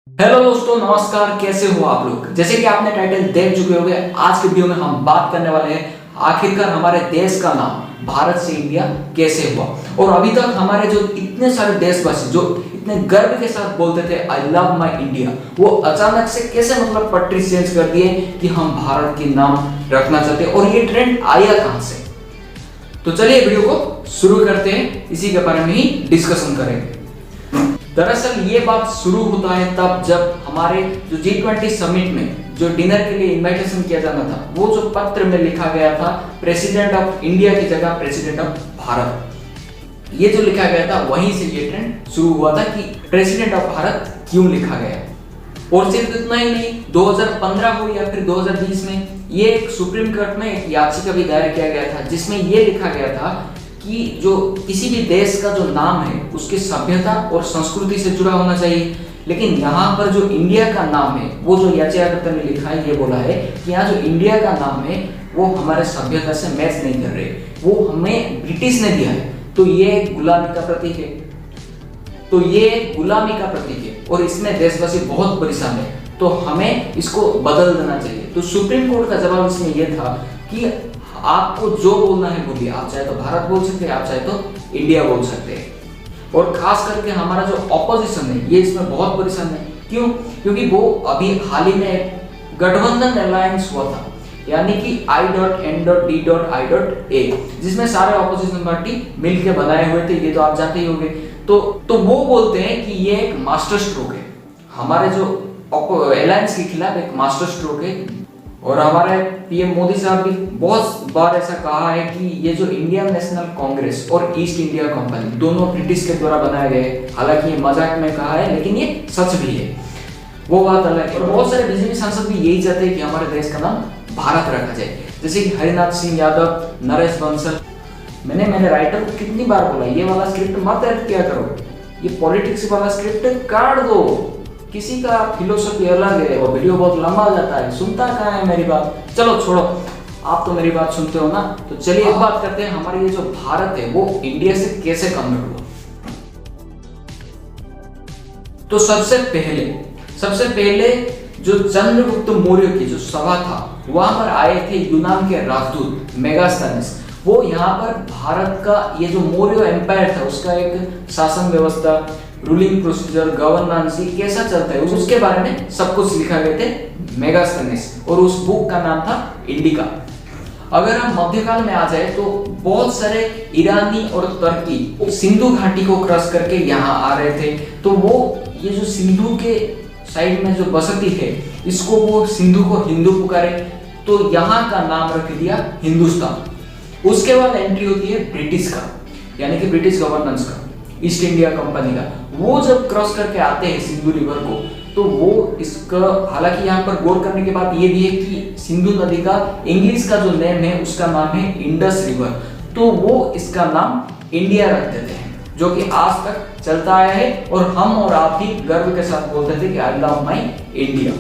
Hello दोस्तों, नमस्कार। कैसे हो आप लोग? जैसे कि आपने टाइटल देख चुके होंगे, आज के वीडियो में हम बात करने वाले हैं आखिरकार हमारे देश का नाम भारत से इंडिया कैसे हुआ। और अभी तक हमारे जो इतने सारे देशवासी जो इतने गर्व के साथ बोलते थे आई लव माई इंडिया, वो अचानक से कैसे मतलब पटरी चेंज कर दिए कि हम भारत के नाम रखना चाहते हैं। और ये ट्रेंड आया कहां से? तो चलिए वीडियो को शुरू करते हैं, इसी के बारे में ही डिस्कशन करेंगे। दरअसल ये बात शुरू होता है तब जब हमारे जो G20 समिट में जो डिनर के लिए इनविटेशन किया जाना था, वो जो पत्र में लिखा गया था प्रेसिडेंट ऑफ इंडिया की जगह प्रेसिडेंट ऑफ भारत, ये जो लिखा गया था वहीं से ये ट्रेंड शुरू हुआ था कि प्रेसिडेंट ऑफ भारत क्यों लिखा गया। और सिर्फ इतना ही नहीं, 2015 हो या फिर 2020 में ये एक सुप्रीम कोर्ट में एक याचिका भी दायर किया गया था जिसमें ये लिखा गया था कि जो किसी भी देश का जो नाम है उसकी सभ्यता और संस्कृति से जुड़ा होना चाहिए। लेकिन यहाँ पर जो इंडिया का नाम है, वो जो याचिकाकर्ता ने लिखा है, ये बोला है कि यहाँ जो इंडिया का नाम है वो हमारे सभ्यता से मैच नहीं कर रहे, वो हमें ब्रिटिश ने दिया है, तो ये गुलामी का प्रतीक है। तो ये गुलामी का प्रतीक है और इसमें देशवासी बहुत परेशान है, तो हमें इसको बदल देना चाहिए। तो सुप्रीम कोर्ट का जवाब इसमें यह था कि आपको जो बोलना है बोलिए, आप चाहे तो भारत बोल सकते हैं, आप चाहे तो इंडिया बोल सकते हैं। और खास करके हमारा जो ऑपोजिशन है ये इसमें बहुत परेशान है। क्यों? क्योंकि वो अभी हाल ही में गठबंधन अलायंस हुआ था, यानी कि I.N.D.I.A, जिसमें सारे ऑपोजिशन पार्टी मिलकर बनाए हुए थे, ये तो आप जानते ही होंगे। तो वो बोलते हैं कि ये एक मास्टर स्ट्रोक है, हमारे जो अलायंस के खिलाफ एक मास्टर स्ट्रोक है। और हमारे पीएम मोदी साहब भी बहुत बार ऐसा कहा है कि ये जो इंडियन नेशनल कांग्रेस और ईस्ट इंडिया कंपनी दोनों ब्रिटिश के द्वारा बनाए गए, हालांकि ये मजाक में कहा है लेकिन ये सच भी है, वो बात अलग है। और बहुत सारे बीजेपी सांसद भी यही चाहते हैं कि हमारे देश का नाम भारत रखा जाए, जैसे कि हरिनाथ सिंह यादव, नरेश बंसल। मैंने राइटर को कितनी बार बोला ये वाला स्क्रिप्ट मत ऐड किया करो, ये पॉलिटिक्स वाला स्क्रिप्ट काट दो, किसी का फिलोसफी अलग है और वीडियो बहुत लंबा हो जाता है, सुनता कहाँ है मेरी बात। चलो छोड़ो, आप तो मेरी बात सुनते हो ना। तो चलिए एक बात करते हैं, हमारे ये जो भारत है वो इंडिया से कैसे कन्वर्ट हुआ। तो सबसे पहले जो चंद्रगुप्त मौर्य की जो सभा था वहां पर आए थे यूनान के राजदूत मेगास्थनीस। वो यहाँ पर भारत का ये जो मौर्य एम्पायर था उसका एक शासन व्यवस्था, रूलिंग प्रोसीजर, गवर्नेंस कैसा चलता है उसके बारे में सब कुछ लिखा गए थे मेगास्थनीस, और उस बुक का नाम था इंडिका। अगर हम मध्यकाल में आ जाए तो बहुत सारे ईरानी और तुर्की सिंधु घाटी को क्रॉस करके यहाँ आ रहे थे, तो वो ये जो सिंधु के साइड में जो बसती है इसको वो सिंधु को हिंदू पुकारे, तो यहाँ का नाम रख दिया हिंदुस्तान। उसके बाद एंट्री होती है ब्रिटिश का, यानी कि ब्रिटिश गवर्नेंस का, ईस्ट इंडिया कंपनी का। वो जब क्रॉस करके आते हैं सिंधु रिवर को, तो वो इसका, हालांकि यहाँ पर गौर करने के बाद ये भी है कि सिंधु नदी का इंग्लिश का जो नेम है उसका नाम है इंडस रिवर, तो वो इसका नाम इंडिया रख देते हैं, जो कि आज तक चलता आया है। और हम और आप भी गर्व के साथ बोलते थे कि आई लव माई इंडिया।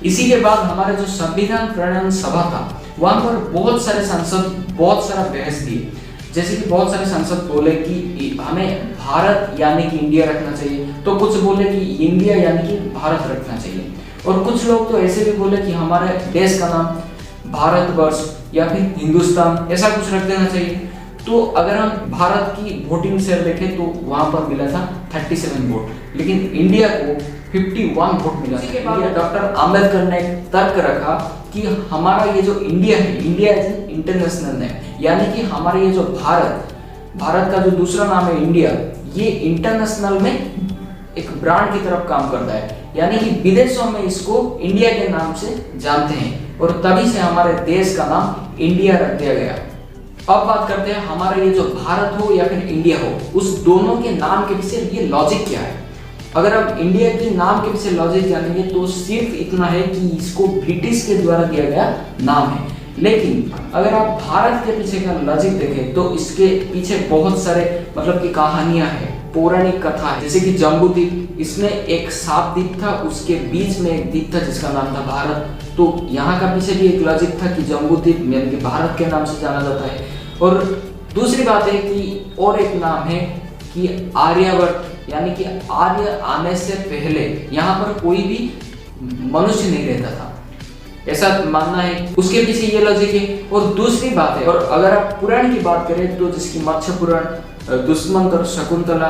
इसी के बाद हमारे जो संविधान प्रणयन सभा था वहां पर बहुत सारे सांसद बहुत सारा बहस दिए, जैसे कि बहुत सारे सांसद बोले कि हमें भारत यानी कि इंडिया रखना चाहिए, तो कुछ बोले कि इंडिया यानी कि भारत रखना चाहिए, और कुछ लोग तो ऐसे भी बोले कि हमारे देश का नाम भारतवर्ष या फिर हिंदुस्तान ऐसा कुछ रख देना चाहिए। तो अगर हम भारत की वोटिंग शेयर देखें तो वहां पर मिला था 37 वोट, लेकिन इंडिया को 51 वोट मिला। इसके बाद डॉक्टर आम्बेडकर ने तर्क रखा कि हमारा ये जो इंडिया है, इंडिया इज इंटरनेशनल नेम, यानी कि हमारा ये जो भारत का जो दूसरा नाम है इंडिया, ये इंटरनेशनल में एक ब्रांड की तरफ काम करता है, यानी कि विदेशों में इसको इंडिया के नाम से जानते हैं, और तभी से हमारे देश का नाम इंडिया रख दिया गया। अब बात करते हैं हमारा ये जो भारत हो या फिर इंडिया हो, उस दोनों के नाम के पीछे ये लॉजिक क्या है। अगर हम इंडिया के नाम के पीछे लॉजिक जानेंगे तो सिर्फ इतना है कि इसको ब्रिटिश के द्वारा दिया गया नाम है, लेकिन अगर आप भारत के पीछे का लॉजिक देखें तो इसके पीछे बहुत सारे मतलब की कहानियां हैं, पौराणिक कथा है, जैसे कि जम्बूद्वीप, इसमें एक सात द्वीप था, उसके बीच में एक द्वीप था जिसका नाम था भारत, तो यहाँ का पीछे भी एक लॉजिक था कि जम्बूद्वीप यानी कि भारत के नाम से जाना जाता है। और दूसरी बात है कि और एक नाम है कि आर्यभट्ट यानी कि आर्य आने से पहले यहाँ पर कोई भी मनुष्य नहीं रहता था, ऐसा मानना है। उसके पीछे ये लॉजिक है। और दूसरी बात है, और अगर आप पुराण की बात करें तो जिसकी मत्स्य पुराण, दुष्मंत और शकुंतला,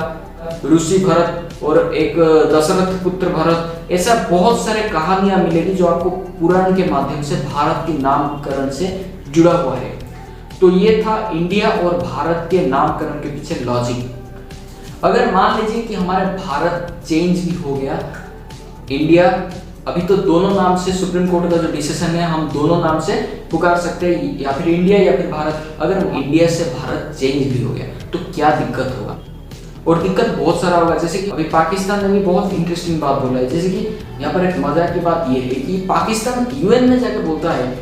ऋषि भरत और एक दशरथ पुत्र भरत, ऐसा बहुत सारे कहानियां मिलेगी जो आपको पुराण के माध्यम से भारत के नामकरण से जुड़ा हुआ है। तो ये था इंडिया और भारत के नामकरण के पीछे लॉजिक। अगर मान लीजिए कि हमारे भारत चेंज भी हो गया, इंडिया, अभी तो दोनों नाम से सुप्रीम कोर्ट का जो डिसीजन है, हम दोनों नाम से पुकार सकते हैं, या फिर इंडिया या फिर भारत। अगर इंडिया से भारत चेंज भी हो गया तो क्या दिक्कत होगा? और दिक्कत बहुत सारा होगा। जैसे कि अभी पाकिस्तान ने भी बहुत इंटरेस्टिंग बात बोला है। जैसे कि यहाँ पर एक मजाक की बात ये है कि पाकिस्तान यूएन में जाकर बोलता है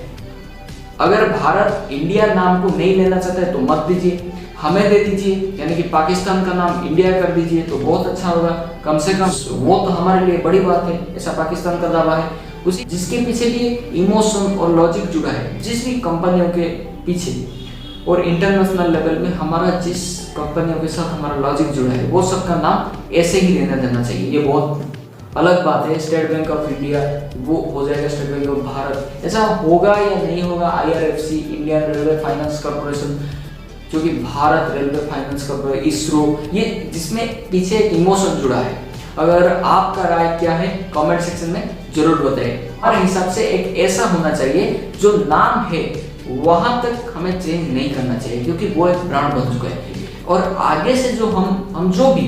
अगर भारत इंडिया नाम को नहीं लेना चाहता है तो मत दीजिए, हमें दे दीजिए, यानी कि पाकिस्तान का नाम इंडिया कर दीजिए तो बहुत अच्छा होगा, कम से कम वो तो हमारे लिए बड़ी बात है, ऐसा पाकिस्तान का दावा है। उसी जिसके पीछे भी इमोशन और लॉजिक जुड़ा है, जिस भी कंपनियों के पीछे और इंटरनेशनल लेवल में हमारा जिस कंपनियों के साथ हमारा लॉजिक जुड़ा है, वो सबका नाम ऐसे ही लेना देना चाहिए। ये बहुत अलग बात है। स्टेट बैंक ऑफ इंडिया वो हो जाएगा स्टेट बैंक ऑफ भारत, ऐसा होगा या नहीं होगा? IRFC, Indian railway finance corporation, जो कि Bharat railway finance corporation, ISRO, ये जिसमें पीछे एक इमोशन जुड़ा है। अगर आपका राय क्या है कमेंट सेक्शन में जरूर बताइए। हमारे हिसाब से एक ऐसा होना चाहिए जो नाम है वहां तक हमें चेंज नहीं करना चाहिए, क्योंकि वो एक ब्रांड बन चुका है। और आगे से जो हम जो भी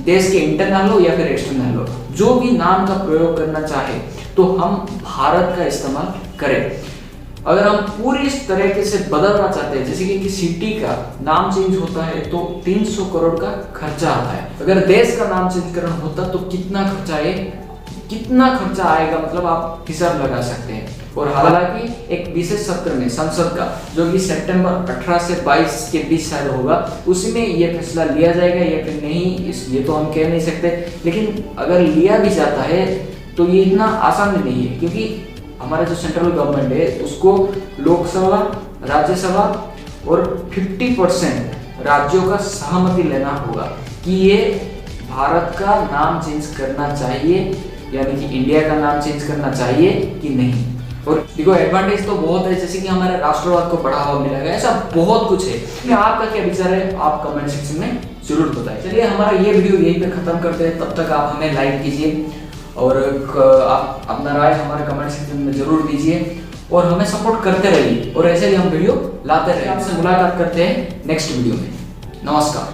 देश के इंटरनल हो या फिर एक्सटर्नल हो, जो भी नाम का प्रयोग करना चाहे तो हम भारत का इस्तेमाल करें। अगर हम पूरी इस तरीके से बदलना चाहते हैं, जैसे कि सिटी का नाम चेंज होता है तो 300 करोड़ का खर्चा आता है। अगर देश का नाम चेंज करना होता तो कितना खर्चा आएगा, मतलब आप हिसाब लगा सकते हैं। और हालांकि एक विशेष सत्र में संसद का, जो कि सितंबर 18 से 22 के बीच शायद होगा, उसी में ये फैसला लिया जाएगा या फिर नहीं, ये तो हम कह नहीं सकते। लेकिन अगर लिया भी जाता है तो ये इतना आसान भी नहीं है, क्योंकि हमारा जो सेंट्रल गवर्नमेंट है उसको लोकसभा, राज्यसभा और 50% राज्यों का सहमति लेना होगा कि ये भारत का नाम चेंज करना चाहिए, यानी कि इंडिया का नाम चेंज करना चाहिए कि नहीं। और देखो एडवांटेज तो बहुत है, जैसे कि हमारे राष्ट्रवाद को बढ़ावा मिलेगा, ऐसा बहुत कुछ है। आपका क्या विचार है आप कमेंट सेक्शन में जरूर बताएं। चलिए हमारा ये वीडियो यहीं पे खत्म करते हैं, तब तक आप हमें लाइक कीजिए और आप अपना राय हमारे कमेंट सेक्शन में जरूर दीजिए और हमें सपोर्ट करते रहिए, और ऐसे ही हम वीडियो लाते रहिए। आपसे मुलाकात करते हैं नेक्स्ट वीडियो में। नमस्कार।